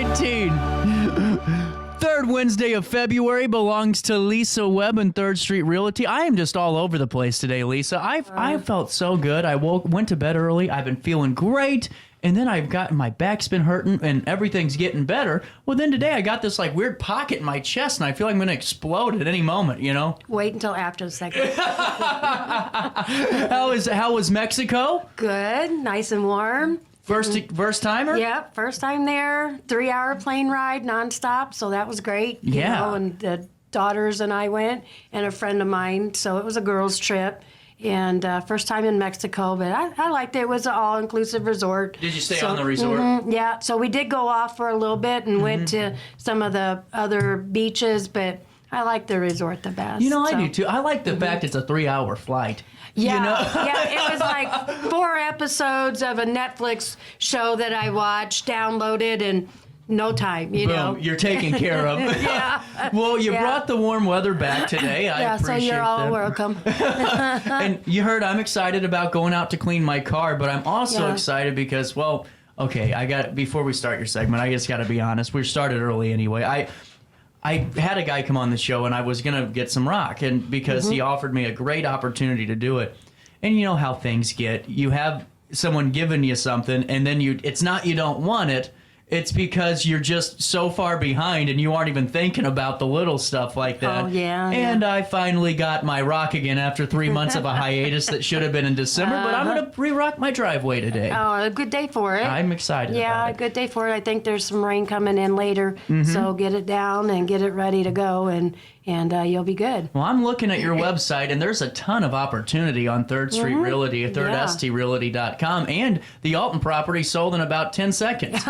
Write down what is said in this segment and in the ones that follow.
2019. Third Wednesday of February belongs to Lisa Webb and Third Street Realty. I am just all over the place today, Lisa. I felt so good. I went to bed early. I've been feeling great. And then I've gotten my back's been hurting and everything's getting better. Well, then today I got this like weird pocket in my chest and I feel like I'm going to explode at any moment, you know? Wait until after the second. How was Mexico? Good, nice and warm. First timer? Yep, first time there. 3-hour plane ride nonstop, so that was great. You know, and the daughters and I went, and a friend of mine, so it was a girls' trip. And first time in Mexico, but I liked it. It was an all-inclusive resort. Did you stay on the resort? Yeah, so we did go off for a little bit and went to some of the other beaches, but I like the resort the best. You know, I do too. I like the fact it's a 3-hour flight. Yeah, you know? Yeah, it was like 4 episodes of a Netflix show that I watched, downloaded, and no time, you know. You're taken care of. Yeah. Well, you brought the warm weather back today. I appreciate so you're all that. welcome. And you heard I'm excited about going out to clean my car, but I'm also excited because, well, okay, before we start your segment, I just got to be honest. We started early anyway. I had a guy come on the show, and I was going to get some rock, and because he offered me a great opportunity to do it. And you know how things get. You have someone giving you something, and then it's not you don't want it. It's because you're just so far behind and you aren't even thinking about the little stuff like that. Oh, yeah. And I finally got my rock again after 3 months of a hiatus that should have been in December, but I'm going to re-rock my driveway today. Oh, a good day for it. I'm excited about Yeah, it. a good day for it. I think there's some rain coming in later, so get it down and get it ready to go, and you'll be good. Well, I'm looking at your website, and there's a ton of opportunity on Third Street Realty at thirdstreetrealty.com, and the Alton property sold in about 10 seconds.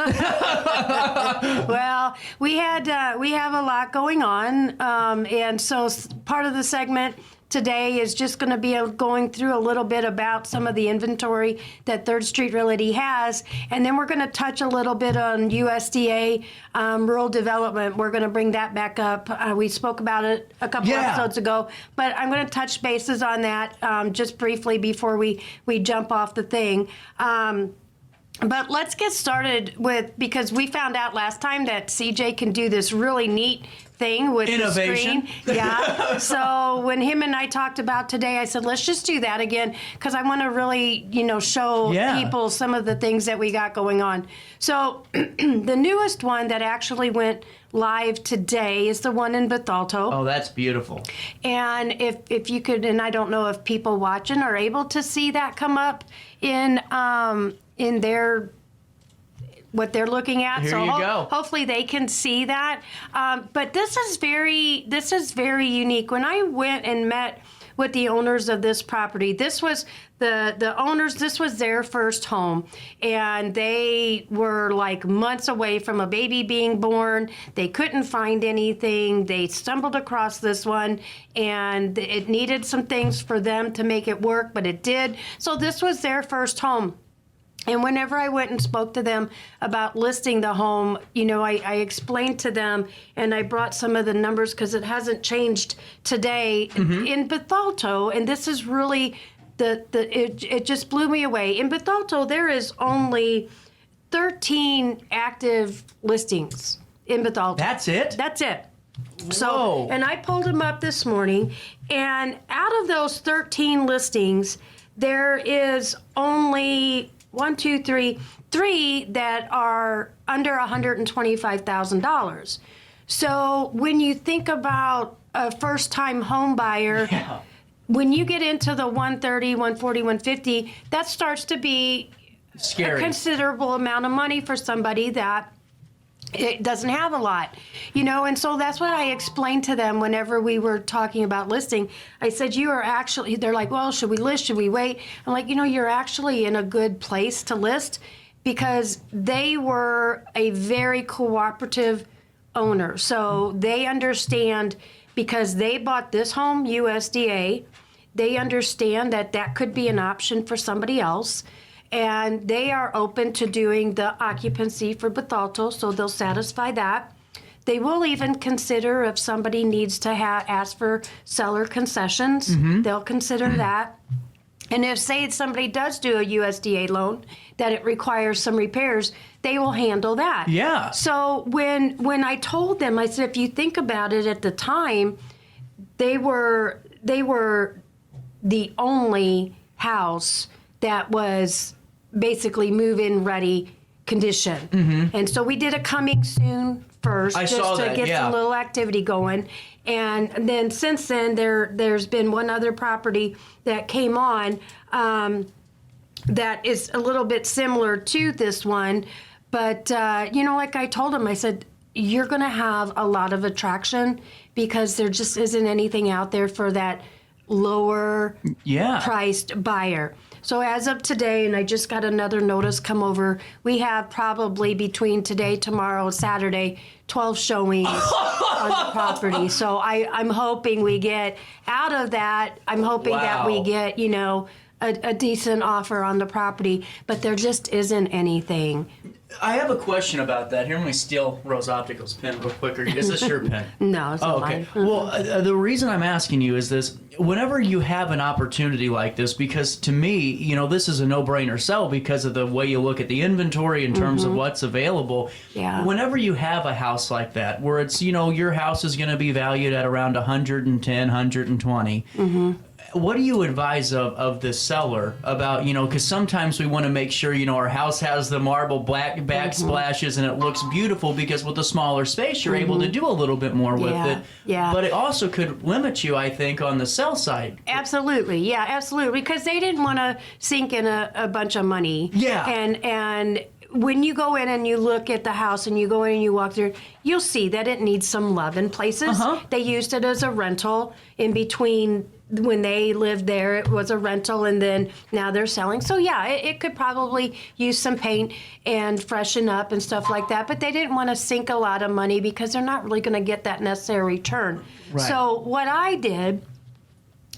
Well, we have a lot going on, and so part of the segment today is just going to be going through a little bit about some of the inventory that Third Street Realty has, and then we're going to touch a little bit on USDA rural development. We're going to bring that back up. We spoke about it a couple episodes ago, but I'm going to touch bases on that just briefly before we jump off the thing. But let's get started because we found out last time that CJ can do this really neat thing with innovation. The screen. Yeah. So when him and I talked about today, I said, let's just do that again because I want to really, show people some of the things that we got going on. So the newest one that actually went live today is the one in Bethalto. Oh, that's beautiful. And if you could, and I don't know if people watching are able to see that come up in their what they're looking at. Here you go. Hopefully they can see that. But this is very unique. When I went and met with the owners of this property, this was the owners, this was their first home, and they were like months away from a baby being born. They couldn't find anything. They stumbled across this one, and it needed some things for them to make it work, but it did. So this was their first home. And whenever I went and spoke to them about listing the home, I explained to them, and I brought some of the numbers because it hasn't changed today in Bethalto. And this is really it just blew me away. In Bethalto, there is only 13 active listings in Bethalto. That's it? That's it. Whoa. So, and I pulled them up this morning, and out of those 13 listings, there is only 3 that are under $125,000. So when you think about a first-time home buyer, when you get into the 130, 140, 150, that starts to be scary. A considerable amount of money for somebody that it doesn't have a lot, and so that's what I explained to them whenever we were talking about listing. I said, they're like, well, should we list? Should we wait? I'm like, you're actually in a good place to list because they were a very cooperative owner. So they understand because they bought this home, USDA, they understand that could be an option for somebody else. And they are open to doing the occupancy for Bethalto, so they'll satisfy that. They will even consider if somebody needs to ask for seller concessions. They'll consider that. And if, say, somebody does do a USDA loan that it requires some repairs, they will handle that. Yeah. So when I told them, I said, if you think about it, at the time, they were the only house that was basically move-in ready condition. And so we did a coming soon first, just to get some little activity going. And then since then, there's been one other property that came on that is a little bit similar to this one. But, like I told him, I said, you're going to have a lot of attraction because there just isn't anything out there for that lower priced buyer. So as of today, and I just got another notice come over, we have probably between today, tomorrow, Saturday, 12 showings on the property. So I'm hoping we get out of that. I'm hoping that we get, a decent offer on the property, but there just isn't anything. I have a question about that. Here, let me steal Rose Optical's pen real quick. Is this your pen? No, it's not okay. mine. Well, the reason I'm asking you is this. Whenever you have an opportunity like this, because to me, this is a no-brainer sell because of the way you look at the inventory in terms of what's available. Yeah. Whenever you have a house like that, where it's, your house is going to be valued at around 110, 120, what do you advise of the seller about, because sometimes we want to make sure, our house has the marble black backsplashes and it looks beautiful because with a smaller space, you're able to do a little bit more with it. Yeah. But it also could limit you, I think, on the sell side. Absolutely. Yeah, absolutely. Because they didn't want to sink in a bunch of money. Yeah. And when you go in and you look at the house and you go in and you walk through, you'll see that it needs some love in places. They used it as a rental in between. When they lived there, it was a rental, and then now they're selling. So yeah, it could probably use some paint and freshen up and stuff like that. But they didn't want to sink a lot of money because they're not really going to get that necessary return. Right. So what I did,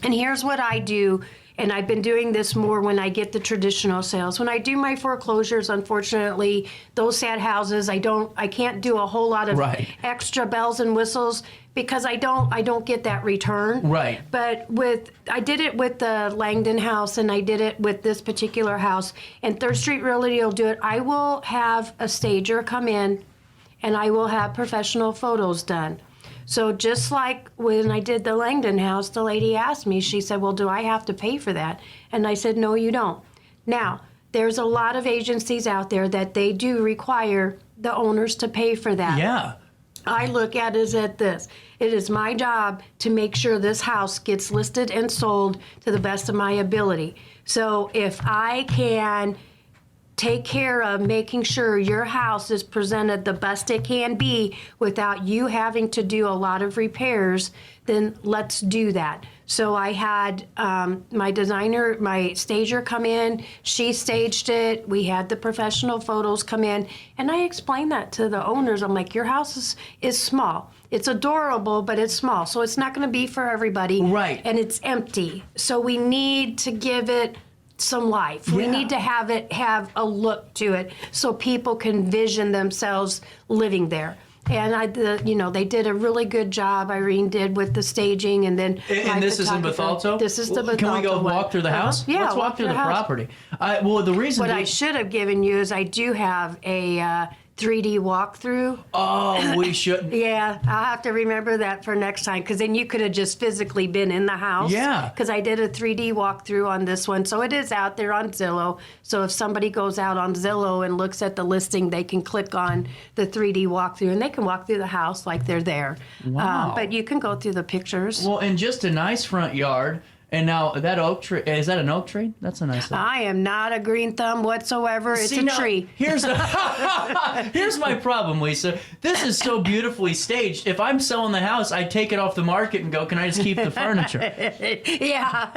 and here's what I do, and I've been doing this more when I get the traditional sales. When I do my foreclosures, unfortunately, those sad houses, I can't do a whole lot of extra bells and whistles because I don't get that return. Right. But I did it with the Langdon house, and I did it with this particular house, and Third Street Realty will do it. I will have a stager come in, and I will have professional photos done. So just like when I did the Langdon house, the lady asked me, she said, well, do I have to pay for that? And I said, no, you don't. Now, there's a lot of agencies out there that they do require the owners to pay for that. Yeah. I look at it as this. It is my job to make sure this house gets listed and sold to the best of my ability. So if I can take care of making sure your house is presented the best it can be without you having to do a lot of repairs, then let's do that. So I had my stager come in, she staged it, we had the professional photos come in, and I explained that to the owners. I'm like, your house is small. It's adorable, but it's small, so it's not going to be for everybody. Right. And it's empty. So we need to give it some life. We need to have it have a look to it so people can envision themselves living there. And they did a really good job. Irene did with the staging, and then. And this is in Bethalto? This is the Bethalto. Can we go walk through the house? Yeah, let's walk through the property. The reason. What I should have given you is I do have a 3D walkthrough. Oh, we should. Yeah, I'll have to remember that for next time, because then you could have just physically been in the house. Yeah. Because I did a 3D walkthrough on this one, so it is out there on Zillow. So if somebody goes out on Zillow and looks at the listing, they can click on the 3D walkthrough, and they can walk through the house like they're there. Wow. But you can go through the pictures. Well, and just a nice front yard. And now that oak tree, is that an oak tree? That's a nice thing. I am not a green thumb whatsoever. It's a tree. Here's my problem, Lisa. This is so beautifully staged. If I'm selling the house, I take it off the market and go, can I just keep the furniture? Yeah.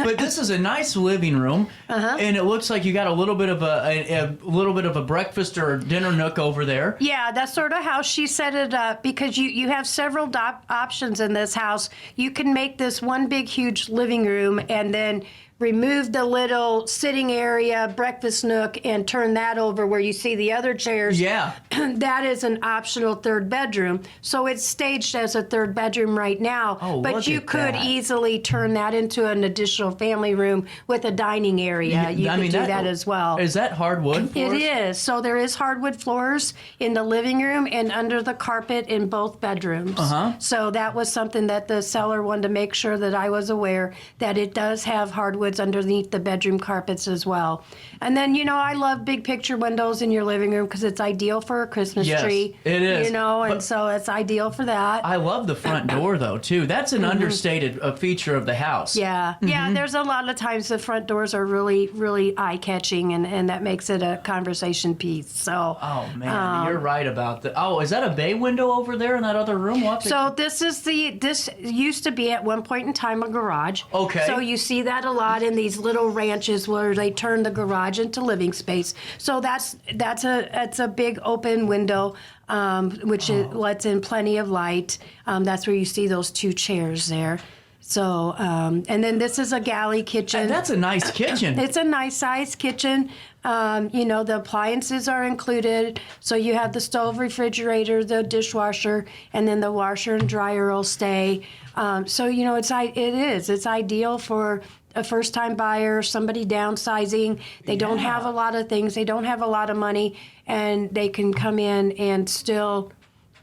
But this is a nice living room, and it looks like you got a little bit of a breakfast or dinner nook over there. Yeah, that's sort of how she set it up, because you have several options in this house. You can make this one big huge living room, and then remove the little sitting area, breakfast nook, and turn that over where you see the other chairs. Yeah. That is an optional third bedroom. So it's staged as a third bedroom right now. Oh, but look you at could that. easily turn that into an additional family room with a dining area. You could do that as well. Is that hardwood floors? It is. So there is hardwood floors in the living room and under the carpet in both bedrooms. So that was something that the seller wanted to make sure that I was aware that it does have hardwoods underneath the bedroom carpets as well. And then, I love big picture windows in your living room because it's ideal for a Christmas tree. It is. And so it's ideal for that. I love the front door, though, too. That's an understated feature of the house. Yeah. Yeah, there's a lot of times the front doors are really, really eye-catching, and that makes it a conversation piece. So. Oh, man, you're right about that. Oh, is that a bay window over there in that other room? So this used to be at one point in time a garage. Okay. So you see that a lot in these little ranches where they turn the garage into living space. So that's a big open window, which lets in plenty of light. That's where you see those two chairs there. So, and then this is a galley kitchen. And that's a nice kitchen. It's a nice sized kitchen. The appliances are included. So you have the stove, refrigerator, the dishwasher, and then the washer and dryer will stay. It's ideal for a first-time buyer, somebody downsizing. They don't have a lot of things. They don't have a lot of money, and they can come in and still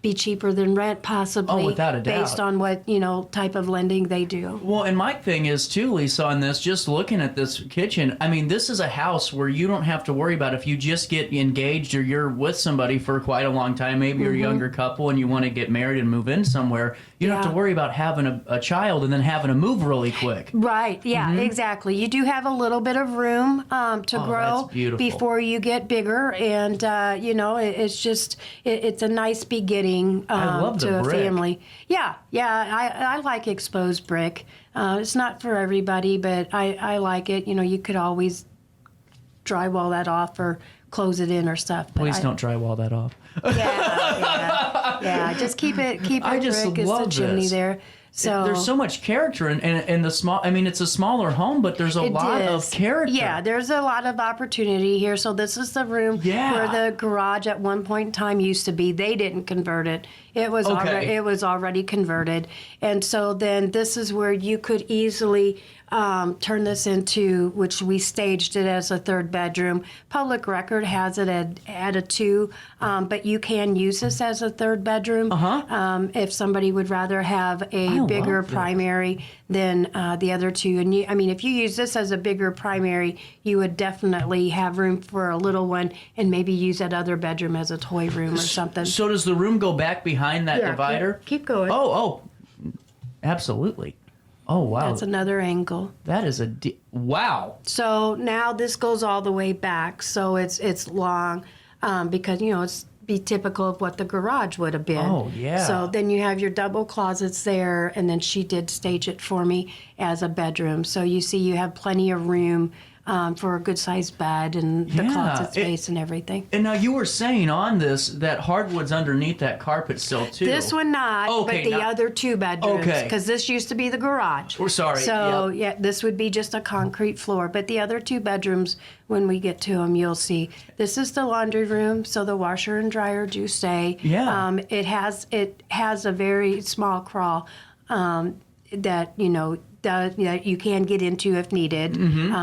be cheaper than rent, possibly. Oh, without a doubt. Based on what, type of lending they do. Well, and my thing is, too, Lisa, on this, just looking at this kitchen, I mean, this is a house where you don't have to worry about if you just get engaged or you're with somebody for quite a long time, maybe you're a younger couple and you want to get married and move in somewhere, you don't have to worry about having a child and then having to move really quick. Right, yeah, exactly. You do have a little bit of room to grow that's beautiful. before you get bigger, and, it's a nice beginning I love the to a brick. family. Yeah, I like exposed brick. It's not for everybody, but I like it. You could always drywall that off or close it in or stuff. But Please don't drywall that off. Yeah. Just keep it I just brick. It's love the chimney this. there. So There's so much character in the small. I mean, it's a smaller home, but there's a lot of character. Yeah, there's a lot of opportunity here. So this is the room where the garage at one point in time used to be. They didn't convert it. It was already converted. And so then this is where you could easily turn this into, which we staged it as a third bedroom. Public Record has it at a 2, but you can use this as a third bedroom if somebody would rather have a bigger primary than the other two. And if you use this as a bigger primary, you would definitely have room for a little one and maybe use that other bedroom as a toy room or something. So does the room go back behind that divider? Keep going. Oh, absolutely. Oh, wow. That's another angle. That is wow. So now this goes all the way back. So it's long because, it's be typical of what the garage would have been. Oh, yeah. So then you have your double closets there, and then she did stage it for me as a bedroom. So you see you have plenty of room for a good-sized bed and the closet space and everything. And now you were saying on this that hardwood's underneath that carpet still, too. This one not, but the other 2 bedrooms. Okay. Because this used to be the garage. We're sorry. So, this would be just a concrete floor. But the other 2 bedrooms, when we get to them, you'll see. This is the laundry room, so the washer and dryer do stay. Yeah. It has a very small crawl that, that you can get into if needed,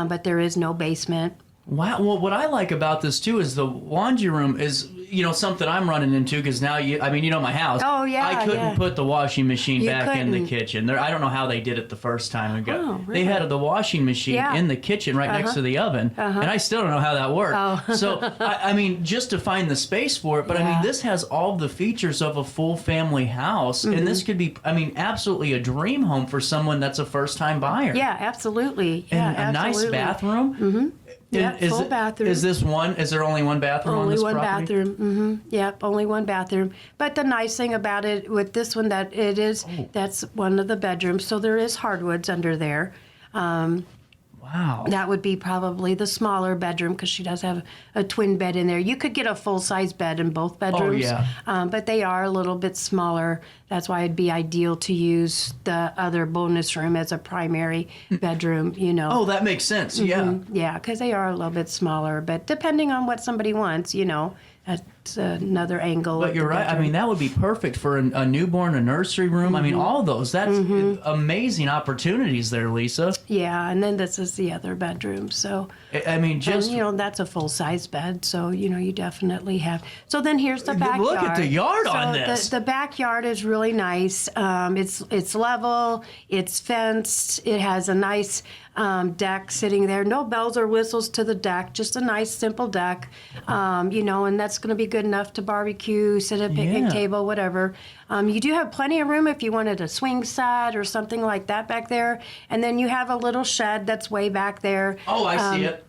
but there is no basement. Wow. Well, what I like about this, too, is the laundry room is, something I'm running into because now my house. Oh, yeah. I couldn't put the washing machine back in the couldn't. kitchen. I don't know how they did it the first time. Really? They had the washing machine in the kitchen right next to the oven, and I still don't know how that worked. Oh. So, just to find the space for it, but this has all the features of a full family house, and this could be, absolutely a dream home for someone that's a first-time buyer. Yeah, absolutely. Yeah, and a absolutely. nice bathroom. Mm-hmm. Yeah, full bathroom. Is there only one bathroom on this property? Only one bathroom. Mm-hmm. Yep, only one bathroom. But the nice thing about it with this one that's one of the bedrooms. So there is hardwoods under there. Wow, Wow. That would be probably the smaller bedroom because she does have a twin bed in there. You could get a full-size bed in both bedrooms, but they are a little bit smaller. That's why it'd be ideal to use the other bonus room as a primary bedroom, Oh, that makes sense. Yeah. Yeah, because they are a little bit smaller, but depending on what somebody wants, that's another angle. But you're right. I mean, that would be perfect for a newborn, a nursery room. I mean, all those. That's amazing opportunities there, Lisa. Yeah, and then this is the other bedroom. So, I mean, just... And, that's a full-size bed, so, you definitely have. So then here's the backyard. Look at the yard on this. The backyard is really nice. It's level. It's fenced. It has a nice deck sitting there. No bells or whistles to the deck. Just a nice, simple deck. And that's going to be good enough to barbecue, sit at a picnic table, whatever. You do have plenty of room if you wanted a swing set or something like that back there. And then you have a little shed that's way back there. Oh, I see it.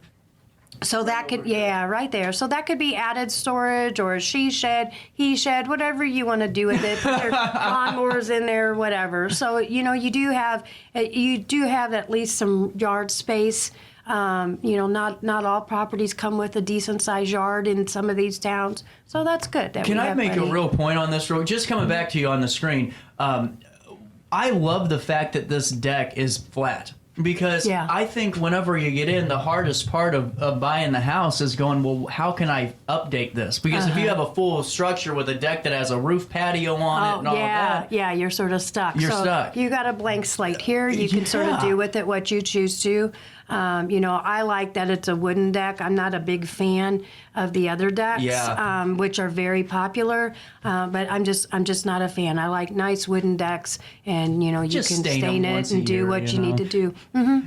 So that could, right there. So that could be added storage or a she shed, he shed, whatever you want to do with it. Put your lawnmowers in there, whatever. So, you do have at least some yard space. Not all properties come with a decent sized yard in some of these towns. So that's good. Can I make a real point on this, Just coming back to you on the screen. I love the fact that this deck is flat. Because I think whenever you get in, the hardest part of buying the house is going, well, how can I update this? Because if you have a full structure with a deck that has a roof patio on it and all that. Yeah, you're sort of stuck. You're stuck. You got a blank slate here. You can sort of do with it what you choose to. I like that it's a wooden deck. I'm not a big fan of the other decks, which are very popular. But I'm just not a fan. I like nice wooden decks, and you can stain it and do what you need to do.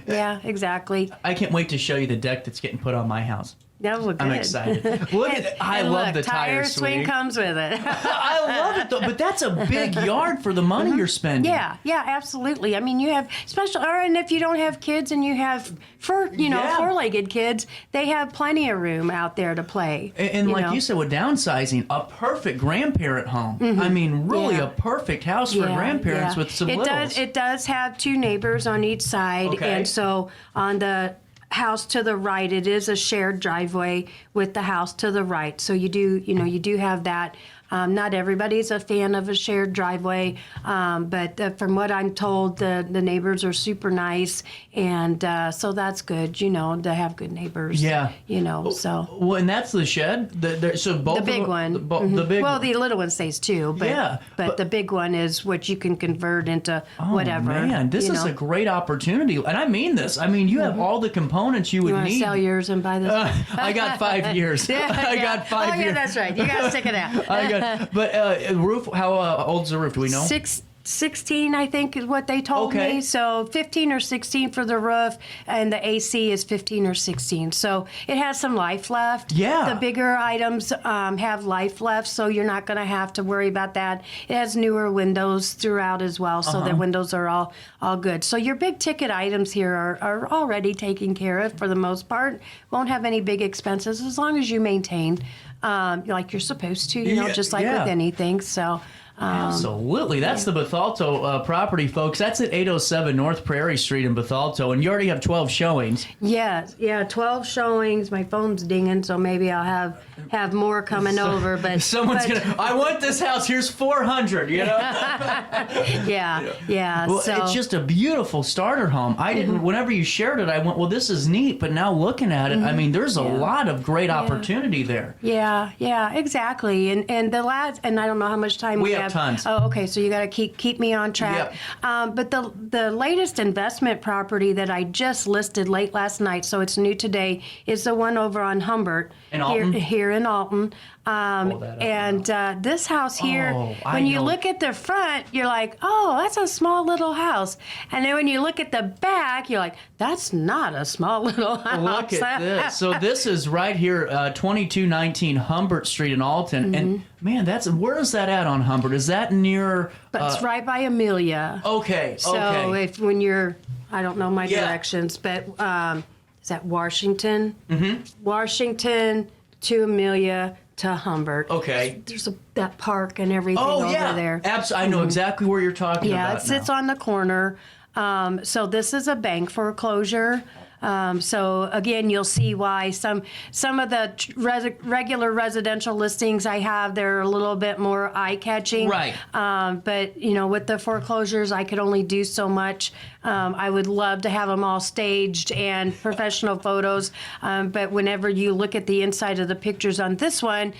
Yeah, exactly. I can't wait to show you the deck that's getting put on my house. That was good. I'm excited. Look at it. I love the tire swing. Comes with it. I love it though, but that's a big yard for the money you're spending. Yeah, absolutely. I mean, you have and if you don't have kids and you have four-legged kids, they have plenty of room out there to play. And like you said, with downsizing, a perfect grandparent home. I mean, really a perfect house for grandparents with some littles. It does have two neighbors on each side, and so on the house to the right, it is a shared driveway with the house to the right. So you do have that. Not everybody's a fan of a shared driveway, but from what I'm told, the neighbors are super nice, and so that's good, to have good neighbors. Yeah. So. Well, and that's the shed? So both the big one. The big one. Well, the little one stays too, but the big one is what you can convert into whatever. Oh, man, this is a great opportunity. And I mean this. I mean, you have all the components you would need. You sell yours and buy this? I got 5 years. I got 5 years. Oh, yeah, that's right. You got to stick it out. But roof, how old's the roof? Do we know? 16, I think, is what they told me. So 15 or 16 for the roof, and the AC is 15 or 16. So it has some life left. Yeah. The bigger items have life left, so you're not going to have to worry about that. It has newer windows throughout as well, so the windows are all good. So your big ticket items here are already taken care of for the most part. Won't have any big expenses as long as you maintain like you're supposed to, just like with anything. So. Absolutely. That's the Bethalto property, folks. That's at 807 North Prairie Street in Bethalto, and you already have 12 showings. Yeah, 12 showings. My phone's dinging, so maybe I'll have more coming over. But someone's gonna. I want this house. Here's 400. Yeah. Well, so. It's just a beautiful starter home. I didn't. Whenever you shared it, I went, well, this is neat. But now looking at it, I mean, there's a lot of great opportunity there. Yeah, exactly. And the last, and I don't know how much time we have. Tons. Oh, okay. So you got to keep me on track. Yep. But the latest investment property that I just listed late last night, so it's new today, is the one over on Humbert here in Alton. This house here, when you look at the front, you're like, oh, that's a small little house. And then when you look at the back, you're like, that's not a small little house. Look at this. So this is right here, 2219 Humbert Street in Alton. And man, where is that at on Humbert? Is that near? That's right by Amelia. Okay. So when you're, I don't know my directions, but is that Washington? Washington to Amelia to Humbert. Okay. There's that park and everything over there. Absolutely. I know exactly where you're talking about. Yeah, it sits on the corner. So this is a bank foreclosure. So again, you'll see why some of the regular residential listings I have, they're a little bit more eye-catching. Right. But with the foreclosures, I could only do so much. I would love to have them all staged and professional photos. But whenever you look at the inside of the pictures on this one,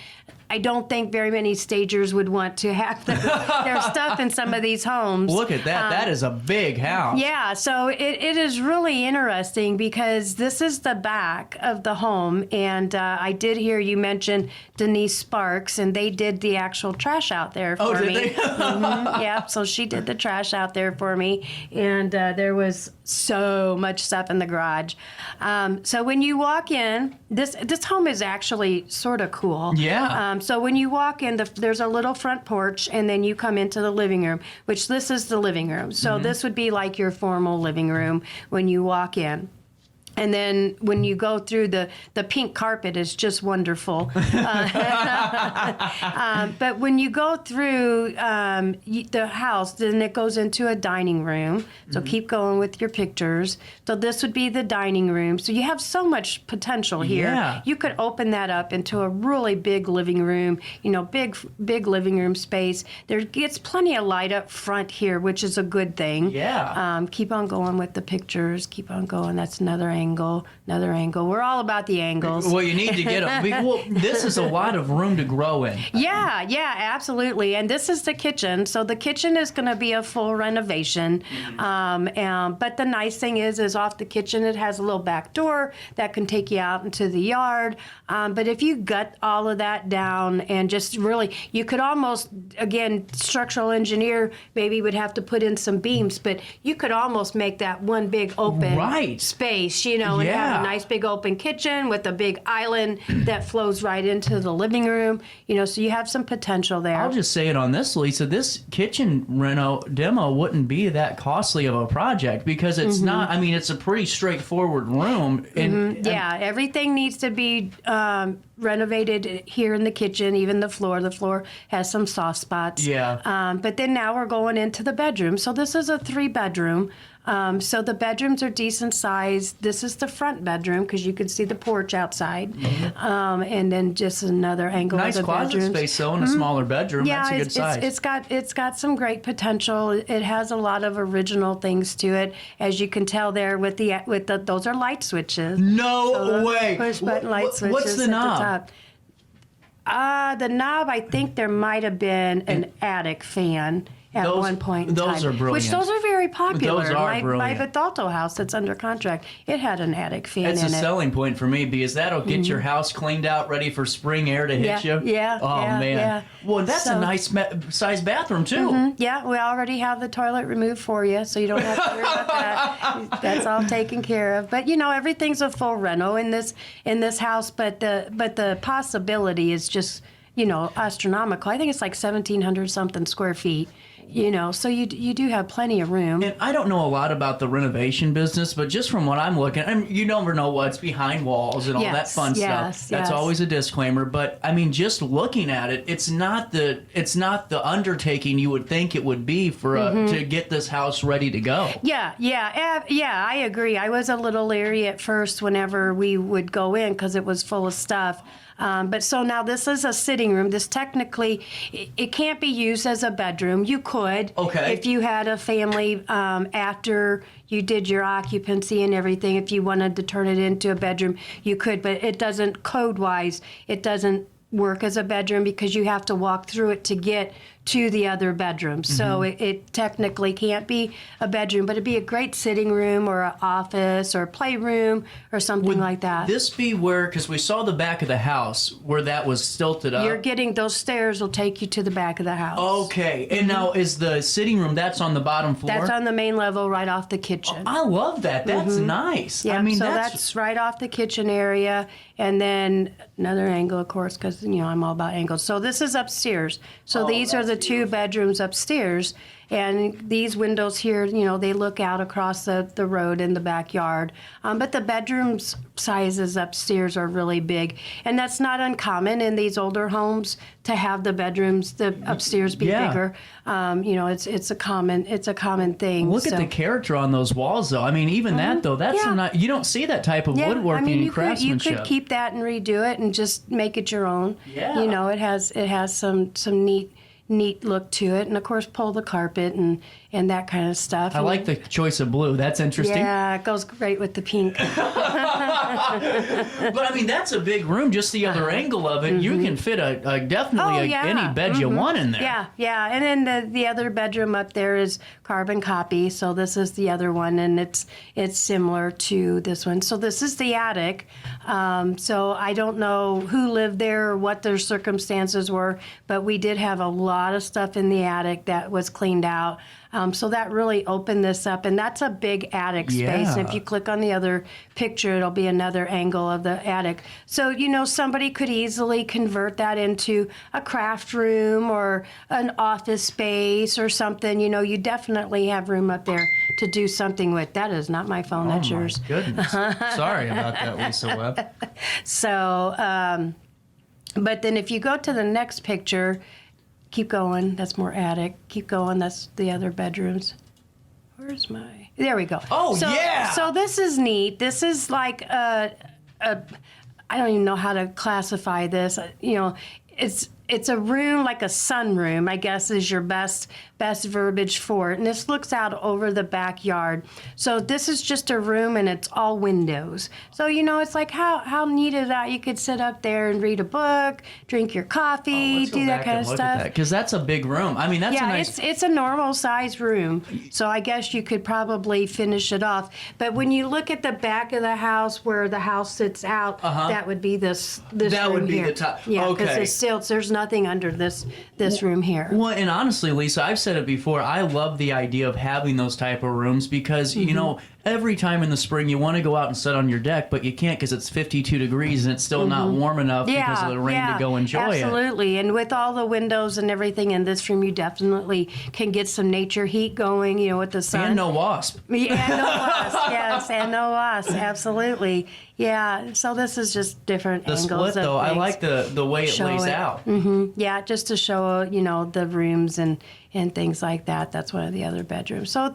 I don't think very many stagers would want to have their stuff in some of these homes. Look at that. That is a big house. Yeah, so it is really interesting because this is the back of the home. And I did hear you mention Denise Sparks, and they did the actual trash out there for me. Oh, did they? Yeah, so she did the trash out there for me. And there was so much stuff in the garage. So when you walk in, this home is actually sort of cool. Yeah. So when you walk in, there's a little front porch, and then you come into the living room, which this is the living room. So this would be like your formal living room when you walk in. And then when you go through, the pink carpet is just wonderful. But when you go through the house, then it goes into a dining room. So keep going with your pictures. So this would be the dining room. So you have so much potential here. Yeah. You could open that up into a really big living room, big living room space. There gets plenty of light up front here, which is a good thing. Yeah. Keep on going with the pictures. Keep on going. That's another angle. We're all about the angles. Well, you need to get them. Well, this is a lot of room to grow in. Yeah, absolutely. And this is the kitchen. So the kitchen is going to be a full renovation. But the nice thing is off the kitchen, it has a little back door that can take you out into the yard. But if you gut all of that down and just really, you could almost, again, structural engineer maybe would have to put in some beams, but you could almost make that one big open space, and have a nice big open kitchen with a big island that flows right into the living room, so you have some potential there. I'll just say it on this, Lisa, this kitchen demo wouldn't be that costly of a project because it's not, it's a pretty straightforward room. And everything needs to be renovated here in the kitchen, even the floor. The floor has some soft spots. Yeah. But then now we're going into the bedroom. So this is a 3-bedroom. So the bedrooms are decent size. This is the front bedroom because you can see the porch outside. And then just another angle nice of the closet bedrooms. space though in a smaller bedroom. Yeah, that's a good size. It's got some great potential. It has a lot of original things to it, as you can tell there with the those are light switches. No way. Push button light switches. What's the knob? At the top. The knob, I think there might have been an attic fan at one point in time. Those are brilliant. Which those are very popular. Those are brilliant. My Vitalto house that's under contract, it had an attic fan That's in it. a selling point for me because that'll get your house cleaned out, ready for spring air to hit you. Yeah. Oh, man. Yeah. Well, that's a nice size bathroom, too. Yeah, we already have the toilet removed for you, so you don't have to worry about that. That's all taken care of. But everything's a full reno in this house. But the possibility is just astronomical. I think it's like 1,700 something square feet. So you do have plenty of room. And I don't know a lot about the renovation business, but just from what I'm looking, you never know what's behind walls and all that fun stuff. That's always a disclaimer. But just looking at it, it's not the undertaking you would think it would be for to get this house ready to go. Yeah, I agree. I was a little leery at first whenever we would go in because it was full of stuff. But so now this is a sitting room. This technically, it can't be used as a bedroom. You could, if you had a family after you did your occupancy and everything. If you wanted to turn it into a bedroom, you could. But it doesn't, code-wise, it doesn't work as a bedroom because you have to walk through it to get to the other bedroom. So it technically can't be a bedroom, but it'd be a great sitting room or an office or a playroom or something like that. This be where, because we saw the back of the house where that was stilted up. You're getting, those stairs will take you to the back of the house. Okay. And now is the sitting room, that's on the bottom floor? That's on the main level right off the kitchen. I love that. That's nice. Yeah, so that's right off the kitchen area. And then another angle, of course, because, I'm all about angles. So this is upstairs. So these are the 2 bedrooms upstairs. And these windows here, they look out across the road in the backyard. But the bedrooms sizes upstairs are really big. And that's not uncommon in these older homes to have the bedrooms, the upstairs be bigger. It's a common thing. Look at the character on those walls, though. I mean, even that, though, that's not, you don't see that type of woodworking and craftsmanship. You could keep that and redo it and just make it your own. Yeah. It has some neat look to it, and of course pull the carpet and that kind of stuff. I like the choice of blue. That's interesting. Yeah, it goes great with the pink. But I mean, that's a big room. Just the other angle of it, you can fit any bed you want in there. Yeah. And then the other bedroom up there is carbon copy. So this is the other one, and it's similar to this one. So this is the attic. So I don't know who lived there or what their circumstances were, but we did have a lot of stuff in the attic that was cleaned out. So that really opened this up, and that's a big attic space. If you click on the other picture, it'll be another angle of the attic. So, somebody could easily convert that into a craft room or an office space or something. You definitely have room up there to do something with. That is not my phone, that's yours. Oh, my goodness. Sorry about that, Lisa Webb. So, but then if you go to the next picture, keep going. That's more attic. Keep going. That's the other bedrooms. Where's my... There we go. Oh, yeah! So this is neat. This is like I don't even know how to classify this. It's a room, like a sunroom, I guess is your best verbiage for it. And this looks out over the backyard. So this is just a room, and it's all windows. So, it's like how neat is that? You could sit up there and read a book, drink your coffee, do that kind of stuff. Because that's a big room. I mean, that's a nice... it's a normal size room. So I guess you could probably finish it off. But when you look at the back of the house where the house sits out, that would be this that room would be here. the top. Yeah, because okay. there's stilts. There's nothing under this room here. Well, and honestly, Lisa, I've said it before, I love the idea of having those type of rooms because, every time in the spring you want to go out and sit on your deck, but you can't because it's 52 degrees and it's still not warm enough because of the rain to go enjoy it. Absolutely. And with all the windows and everything in this room, you definitely can get some nature heat going, with the sun. And no wasp. Yeah, and no wasp. Yes, and no wasp. Absolutely. Yeah, so this is just different angles. The split, though, I like the way it lays out. Yeah, just to show, the rooms and things like that. That's one of the other bedrooms. So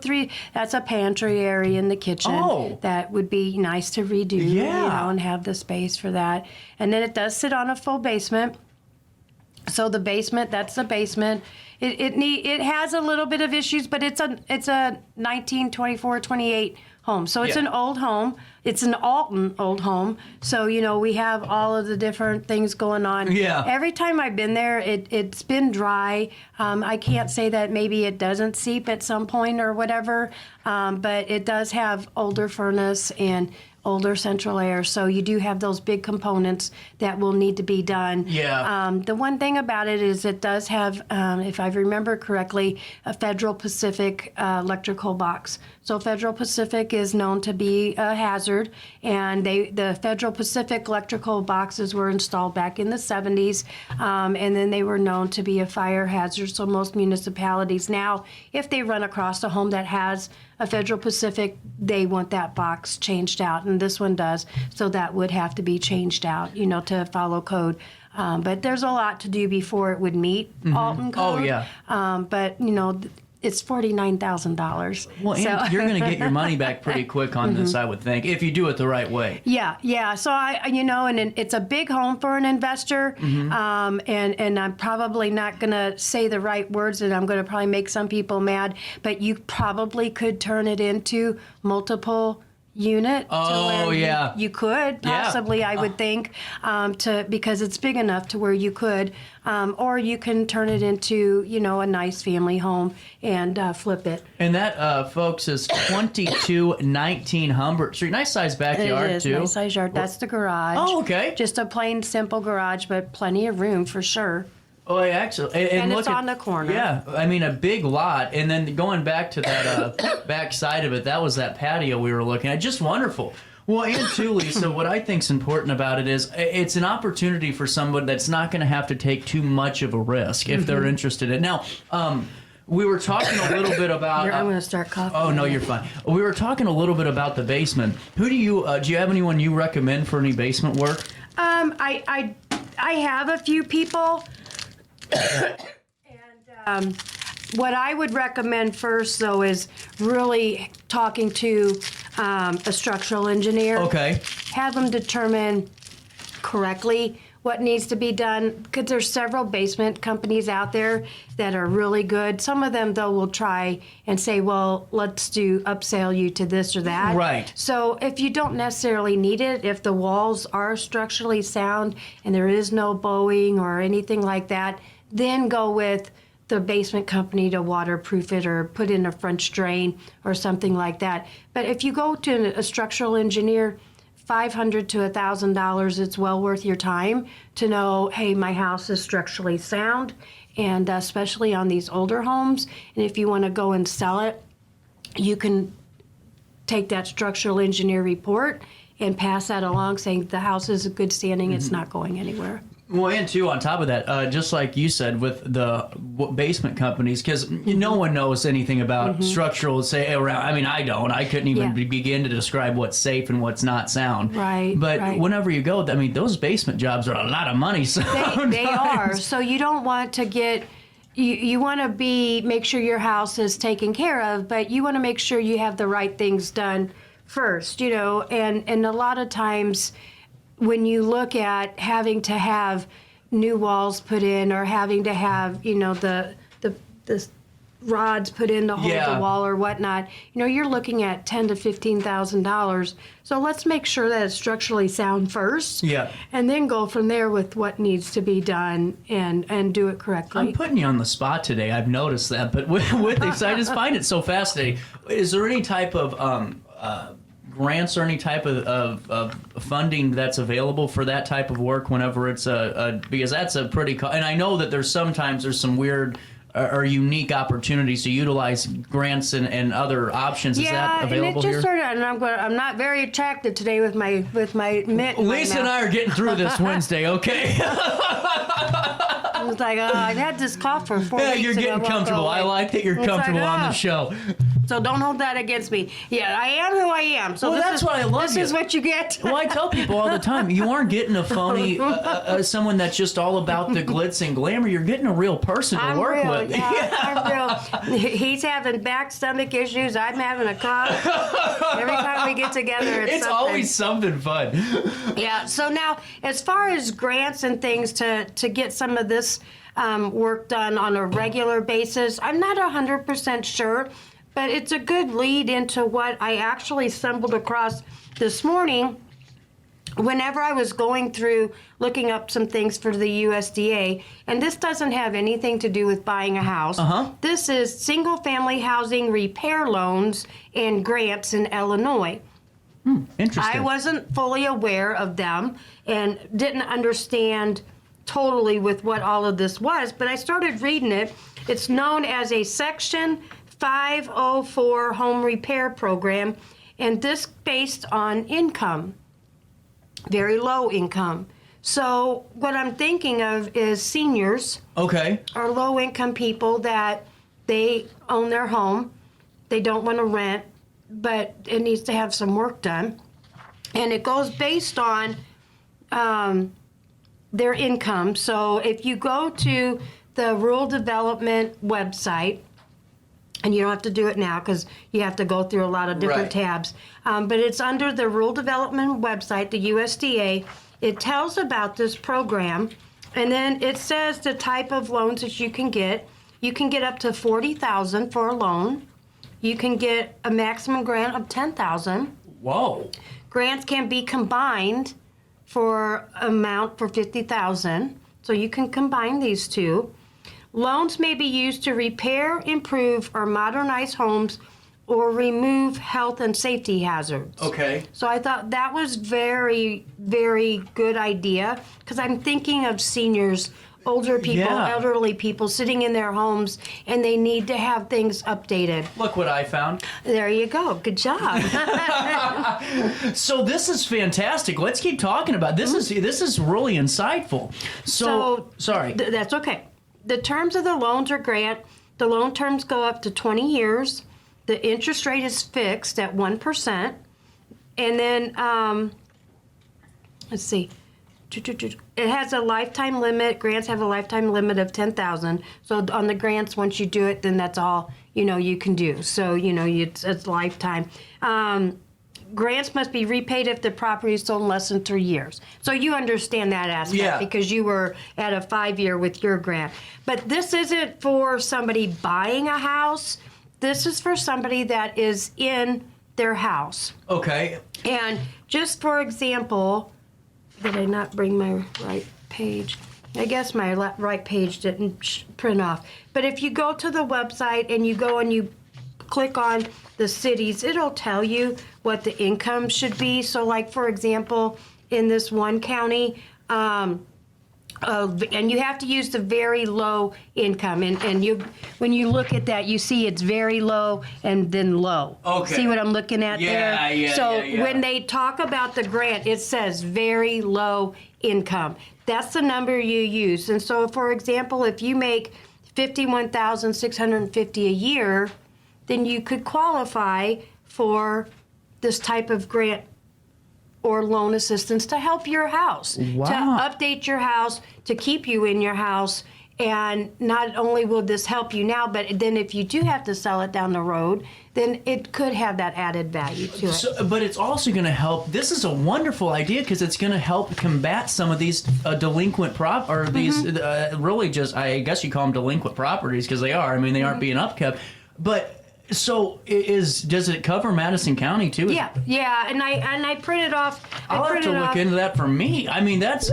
that's a pantry area in the kitchen. Oh. That would be nice to redo, and have the space for that. And then it does sit on a full basement. So the basement, that's the basement. It has a little bit of issues, but it's a 1924, 28 home. So it's an old home. It's an Alton old home. So, we have all of the different things going on. Yeah. Every time I've been there, it's been dry. I can't say that maybe it doesn't seep at some point or whatever, but it does have older furnace and older central air, so you do have those big components that will need to be done. Yeah. The one thing about it is it does have, if I remember correctly, a Federal Pacific electrical box. So Federal Pacific is known to be a hazard, and the Federal Pacific electrical boxes were installed back in the 70s, and then they were known to be a fire hazard. So most municipalities now, if they run across a home that has a Federal Pacific, they want that box changed out, and this one does. So that would have to be changed out, to follow code. But there's a lot to do before it would meet Alton code. Oh, yeah. But, it's $49,000. Well, and you're going to get your money back pretty quick on this, I would think, if you do it the right way. Yeah. So and it's a big home for an investor, and I'm probably not going to say the right words, and I'm going to probably make some people mad, but you probably could turn it into multiple unit. Oh, yeah. You could possibly, I would think, because it's big enough to where you could, or you can turn it into, a nice family home and flip it. And that, folks, is 2219 Humbert Street. Nice sized backyard, it is, too. Nice sized yard. That's the garage. Oh, okay. Just a plain, simple garage, but plenty of room for sure. Oh, yeah, actually. And it's on the corner. Yeah, I mean, a big lot. And then going back to that back side of it, that was that patio we were looking at. Just wonderful. Well, and too, Lisa, what I think's important about it is it's an opportunity for somebody that's not going to have to take too much of a risk if they're interested in it. Now, we were talking a little bit about. I'm going to start coughing. Oh no, you're fine. We were talking a little bit about the basement. Who do you have anyone you recommend for any basement work? I have a few people, and what I would recommend first, though, is really talking to a structural engineer. Okay. Have them determine correctly what needs to be done, because there's several basement companies out there that are really good. Some of them, though, will try and say, well, let's upsell you to this or that. Right. So if you don't necessarily need it, if the walls are structurally sound and there is no bowing or anything like that, then go with the basement company to waterproof it or put in a French drain or something like that. But if you go to a structural engineer, $500 to $1,000, it's well worth your time to know, hey, my house is structurally sound, and especially on these older homes. And if you want to go and sell it, you can take that structural engineer report and pass that along, saying the house is in good standing, it's not going anywhere. Well, and too, on top of that, just like you said with the basement companies, because no one knows anything about structural, say, around. I mean, I don't. I couldn't even begin to describe what's safe and what's not sound. Right. But whenever you go, I mean, those basement jobs are a lot of money. They are. So you don't want to get. You want to make sure your house is taken care of, but you want to make sure you have the right things done first. And a lot of times, when you look at having to have new walls put in or having to have, the rods put in to hold the wall or whatnot, you're looking at $10,000 to $15,000. So let's make sure that it's structurally sound first. Yeah. And then go from there with what needs to be done and do it correctly. I'm putting you on the spot today. I've noticed that, but with this, I just find it so fascinating. Is there any type of grants or any type of funding that's available for that type of work whenever it's because that's a pretty and I know that there's some weird or unique opportunities to utilize grants and other options. Is that available and it just here? and I'm not very attracted today with my mitt. Lisa and I are getting through this Wednesday, okay? I was like, I've had this cough for 4 weeks. Yeah, you're getting comfortable. I like that you're comfortable on the show. So don't hold that against me. Yeah, I am who I am. So that's why I love this you. This is what you get. Well, I tell people all the time, you aren't getting a phony, someone that's just all about the glitz and glamour. You're getting a real person to work with. Yeah, I'm real. He's having back, stomach issues. I'm having a cough. Every time we get together, it's something. Always something fun. Yeah. So now, as far as grants and things to get some of this work done on a regular basis, I'm not 100% sure, but it's a good lead into what I actually stumbled across this morning whenever I was going through looking up some things for the USDA. And this doesn't have anything to do with buying a house. This is single-family housing repair loans and grants in Illinois. Interesting. I wasn't fully aware of them and didn't understand totally with what all of this was, but I started reading it. It's known as a Section 504 home repair program, and this based on income, very low income. So what I'm thinking of is seniors. Okay. Or low income people that they own their home, they don't want to rent, but it needs to have some work done, and it goes based on their income. So if you go to the rural development website, and you don't have to do it now because you have to go through a lot of different tabs, but it's under the rural development website, the USDA. It tells about this program, and then it says the type of loans that you can get. You can get up to $40,000 for a loan. You can get a maximum grant of $10,000. Whoa. Grants can be combined for amount for $50,000. So you can combine these two. Loans may be used to repair, improve, or modernize homes or remove health and safety hazards. Okay. So I thought that was very, very good idea because I'm thinking of seniors, older people, elderly people sitting in their homes, and they need to have things updated. Look what I found. There you go. Good job. So this is fantastic. Let's keep talking about this. This is really insightful. So sorry. That's okay. The terms of the loans or grant The loan terms go up to 20 years. The interest rate is fixed at 1%. And then, let's see. It has a lifetime limit. Grants have a lifetime limit of $10,000. So on the grants, once you do it, then that's all, you can do. So, it's lifetime. Grants must be repaid if the property is sold in less than 3 years. So you understand that aspect because you were at a 5-year with your grant. But this isn't for somebody buying a house. This is for somebody that is in their house. Okay. And just for example, did I not bring my right page? I guess my right page didn't print off. But if you go to the website and you go and you click on the cities, it'll tell you what the income should be. So like, for example, in this one county, and you have to use the very low income. And when you look at that, you see it's very low and then low. Okay. See what I'm looking at there? So when they talk about the grant, it says very low income. That's the number you use. And so, for example, if you make $51,650 a year, then you could qualify for this type of grant or loan assistance to help your house, Wow. to update your house, to keep you in your house. And not only will this help you now, but then if you do have to sell it down the road, then it could have that added value to it. But it's also going to help. This is a wonderful idea because it's going to help combat some of these delinquent these really just, I guess you call them delinquent properties because they are. I mean, they aren't being upkept. But so does it cover Madison County too? Yeah, and I printed off. I'll have to look into that for me. I mean, that's.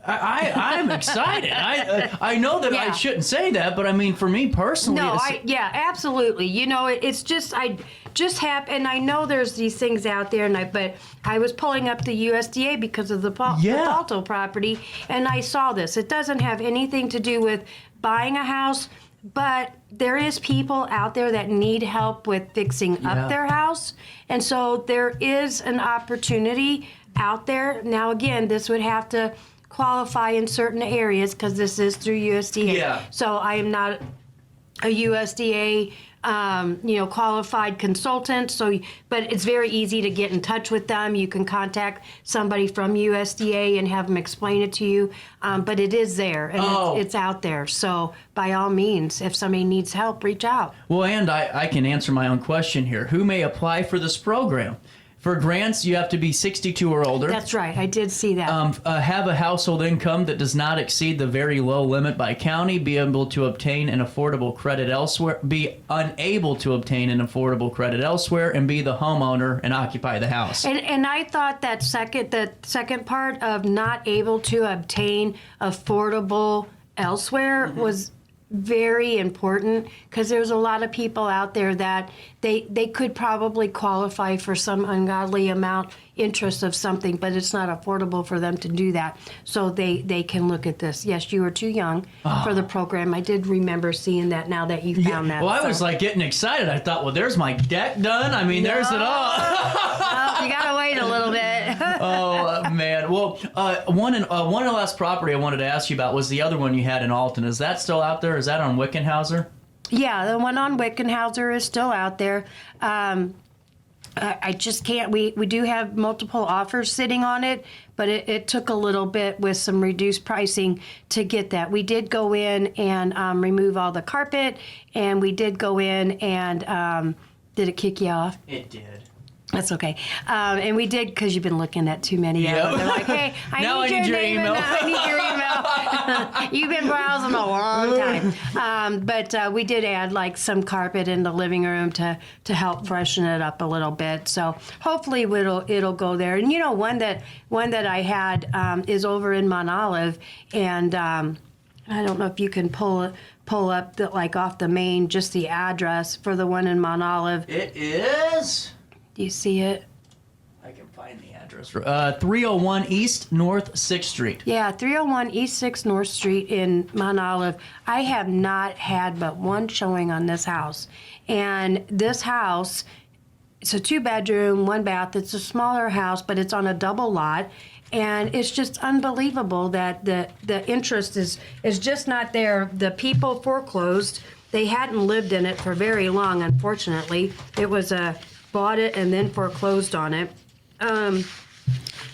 I'm excited. I know that I shouldn't say that, but I mean, for me personally, absolutely. It's just I just have, and I know there's these things out there, but I was pulling up the USDA because of the Balto property, and I saw this. It doesn't have anything to do with buying a house. But there is people out there that need help with fixing up their house. And so there is an opportunity out there. Now, again, this would have to qualify in certain areas because this is through USDA. Yeah. So I am not a USDA qualified consultant. But it's very easy to get in touch with them. You can contact somebody from USDA and have them explain it to you. But it is there and it's out there. So by all means, if somebody needs help, reach out. Well, and I can answer my own question here. Who may apply for this program? For grants, you have to be 62 or older. That's right. I did see that. Have a household income that does not exceed the very low limit by county. Be able to obtain an affordable credit elsewhere. Be unable to obtain an affordable credit elsewhere, and be the homeowner and occupy the house. And I thought the second part of not able to obtain affordable elsewhere was very important because there's a lot of people out there that they could probably qualify for some ungodly amount interest of something, but it's not affordable for them to do that. So they can look at this. Yes, you were too young for the program. I did remember seeing that now that you found that. Well, I was like getting excited. I thought, well, there's my deck done. I mean, there's it all. Well, you got to wait a little bit. Oh, man. Well, one of the last property I wanted to ask you about was the other one you had in Alton. Is that still out there? Is that on Wickenhauser? Yeah, the one on Wickenhauser is still out there. I just can't. We do have multiple offers sitting on it, but it took a little bit with some reduced pricing to get that. We did go in and remove all the carpet, and we did go in and did it kick you off? It did. That's okay. And we did because you've been looking at too many of them. They're like, hey, I need your name. I need your email. You've been browsing a long time. But we did add like some carpet in the living room to help freshen it up a little bit. So hopefully it'll go there. And one that I had is over in Mount Olive, and I don't know if you can pull up off the main, just the address for the one in Mount Olive. It is. Do you see it? I can find the address. 301 East North 6th Street. Yeah, 301 East 6th North Street in Mount Olive. I have not had but one showing on this house. And this house, it's a 2-bedroom, 1-bath. It's a smaller house, but it's on a double lot. And it's just unbelievable that the interest is just not there. The people foreclosed they hadn't lived in it for very long, unfortunately. It was bought it and then foreclosed on it.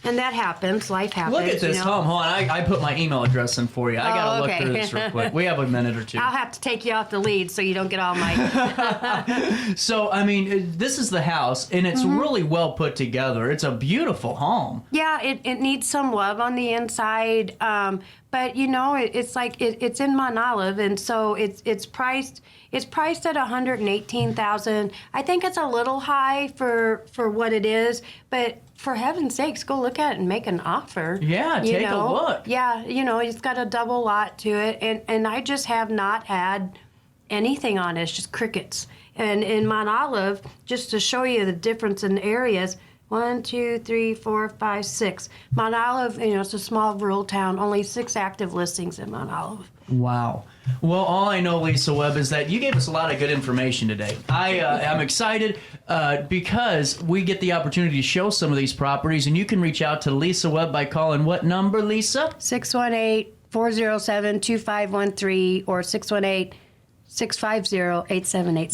And that happens. Life happens. Look at this home. Hold on. I put my email address in for you. I got to look through this real quick. We have a minute or two. I'll have to take you off the lead so you don't get all my... So, I mean, this is the house, and it's really well put together. It's a beautiful home. Yeah, it needs some love on the inside. But, you know, it's like it's in Mount Olive, and so it's priced at $118,000. I think it's a little high for what it is, but for heaven's sakes, go look at it and make an offer. Yeah, take a look. Yeah, you know, it's got a double lot to it, and I just have not had anything on it. It's just crickets. And in Mount Olive, just to show you the difference in areas, 1, 2, 3, 4, 5, 6. Mount Olive, you know, it's a small rural town, only 6 active listings in Mount Olive. Wow. Well, all I know, Lisa Webb, is that you gave us a lot of good information today. I'm excited because we get the opportunity to show some of these properties, and you can reach out to Lisa Webb by calling what number, Lisa? 618-407-2513 or 618-650-8787.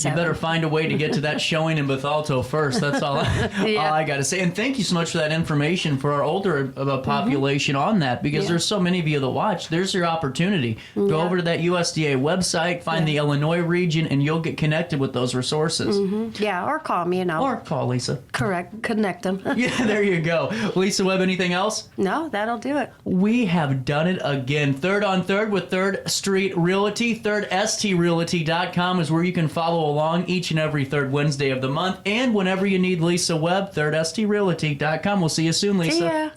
You better find a way to get to that showing in Bethalto first. That's all I got to say. And thank you so much for that information for our older population on that, because there's so many of you that watch. There's your opportunity. Go over to that USDA website, find the Illinois region, and you'll get connected with those resources. Yeah, or call me, you know. Or call Lisa. Correct. Connect them. Yeah, there you go. Lisa Webb, anything else? No, that'll do it. We have done it again. Third on Third with Third Street Realty. ThirdStRealty.com is where you can follow along each and every third Wednesday of the month. And whenever you need Lisa Webb, ThirdStRealty.com. We'll see you soon, Lisa. See ya.